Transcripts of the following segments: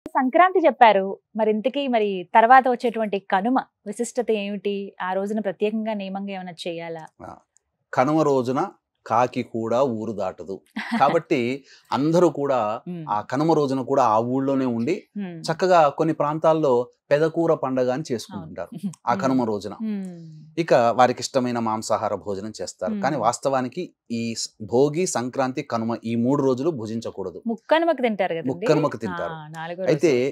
సంక్రాంతి చెప్పారు. మరి తర్వాత వచ్చేటువంటి కనుమ విశిష్టత ఏమిటి? ఆ రోజున ప్రత్యేకంగా నియమంగా ఏమైనా చేయాలా? ఆ! కనుమ రోజున కాకి కూడా ఊరు దాటదు. కాబట్టి అందరూ కూడా హ్మ్. ఆ కనుమ రోజున కూడా ఆ ఊళ్ళోనే ఉండి హ్మ్. చక్కగా కొన్ని ప్రాంతాల్లో పెదకూర పండగ అని అవును. చేసుకుంటుంటారు. ఆ హ్మ్. కనుమ రోజున. హ్మ్. ఇక వారికిష్టమైన మాంసాహార భోజనం చేస్తారు. కానీ హ్మ్. వాస్తవానికి ఈ భోగి, సంక్రాంతి, కనుమ ఈ 3 రోజులు భుజించకూడదు. ముక్కనుమకి తింటారు గదండీ! ముక్కనుమకు ఆ! తింటారు. నాలుగో అయితే రోజు.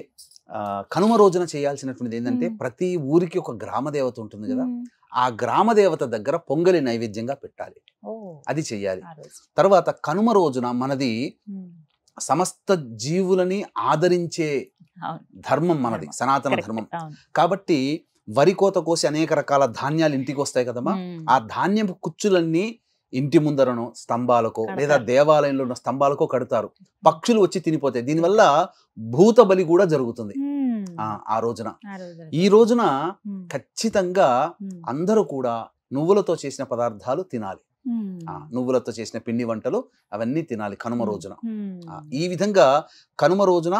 కనుమ రోజున చేయాల్సినటువంటిది ఏందంటే హ్మ్. ప్రతి ఊరికి ఒక గ్రామ దేవత ఉంటుంది గదా! హ్మ్. ఆ గ్రామ దేవత దగ్గర పొంగలి నైవేద్యంగా పెట్టాలి. ఓహ్! అది చెయ్యాలి. ఆ రోజు. తర్వాత కనుమ రోజున మనది హ్మ్. సమస్త జీవులని ఆదరించే అవును. ధర్మం మనది. ధర్మం. సనాతన కరెక్ట్. ధర్మం. అవును. కాబట్టి వరి కోత కోసి అనేక రకాల ధాన్యాలు ఇంటికొస్తాయి కదమ్మా! హ్మ్. ఆ ధాన్యపు కుచ్చులన్నీ ఇంటి ముందరనో, స్తంభాలకో లేదా కడతారు. దేవాలయంలో ఉన్న స్తంభాలకో కడతారు. హ్మ్. పక్షులు వచ్చి తినిపోతాయి. దీనివల్ల భూత బలి గూడా జరుగుతుంది. హ్మ్. ఆ రోజున. ఆ రోజున ఈ చేస్తారు. రోజున హ్మ్. ఖచ్చితంగా హ్మ్. అందరూ కూడా నువ్వులతో చేసిన పదార్థాలు తినాలి. హ్మ్. నువ్వులతో చేసిన పిండి వంటలు అవన్నీ తినాలి కనుమ హ్మ్. రోజున. హ్మ్. ఈ విధంగా కనుమ రోజున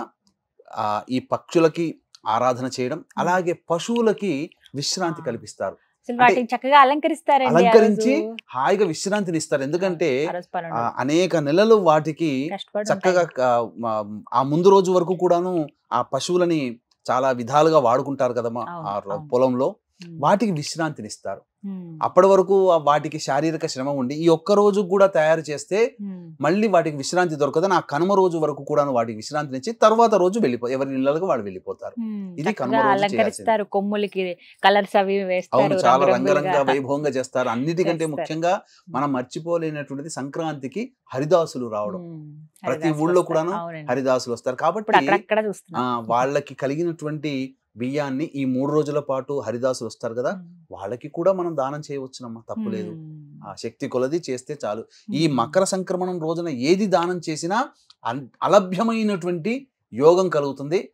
ఈ పక్షులకి ఆరాధన చేయడం, హ్మ్. అలాగే పశువులకి విశ్రాంతి ఆ! కల్పిస్తారు. అసలు అంటే వాటిని చక్కగా అలంకరిస్తారండి ఆ రోజు. అలంకరించి హాయిగా విశ్రాంతినిస్తారు. అవును. ఎందుకంటే ఆ రోజు పనుండదు. అనేక నెలలు వాటికి కష్టపడి ఉంటాయి. చక్కగా ఆ ముందు రోజు వరకు కూడాను ఆ పశువులని చాలా విధాలుగా వాడుకుంటారు కదమ్మా! అవును. అవును. పొలంలో. హ్మ్. వాటికి విశ్రాంతినిస్తారు. హ్మ్. అప్పటి వరకు వాటికి శారీరక శ్రమ ఉండి, ఈ ఒక్క రోజు కూడా తయారు చేస్తే హ్మ్. మళ్ళీ వాటికి విశ్రాంతి దొరకదని ఆ కనుమ రోజు వరకు కూడాను వాటికి విశ్రాంతినిచ్చి తర్వాత రోజు ఎవరి ఇళ్ళలకు వాళ్ళు వెళ్ళిపోతారు. హ్మ్. ఇది కనుమ చక్కగా రోజు చేయాల్సింది. అలంకరిస్తారు. కొమ్ములకి కలర్స్ అవి అవును. వేస్తారు చాలా రంగురంగులుగా రంగరంగ వైభవంగా చేస్తారు. అన్నిటికంటే చేస్తారు. ముఖ్యంగా హ్మ్. మనం మర్చిపోలేనటువంటిది సంక్రాంతికి హరిదాసులు రావడం. హ్మ్. ప్రతి ఊళ్ళో హరిదాసులొస్తారు. కూడాను అవునండి. హరిదాసులొస్తారు. ఇప్పుడు కాబట్టి అక్కడక్కడ చూస్తున్నాం. వాళ్ళకి కలిగినటువంటి బియ్యాన్ని ఈ 3 రోజుల పాటు హరిదాసులొస్తారు గదా! హ్మ్. వాళ్ళకి కూడా మనం దానం చేయవచ్చునమ్మా. తప్పులేదు. హ్మ్. ఆ శక్తి కొలది చేస్తే చాలు. ఈ హ్మ్. మకర సంక్రమణం రోజున ఏది దానం చేసినా అలభ్యమైనటువంటి యోగం కలుగుతుంది.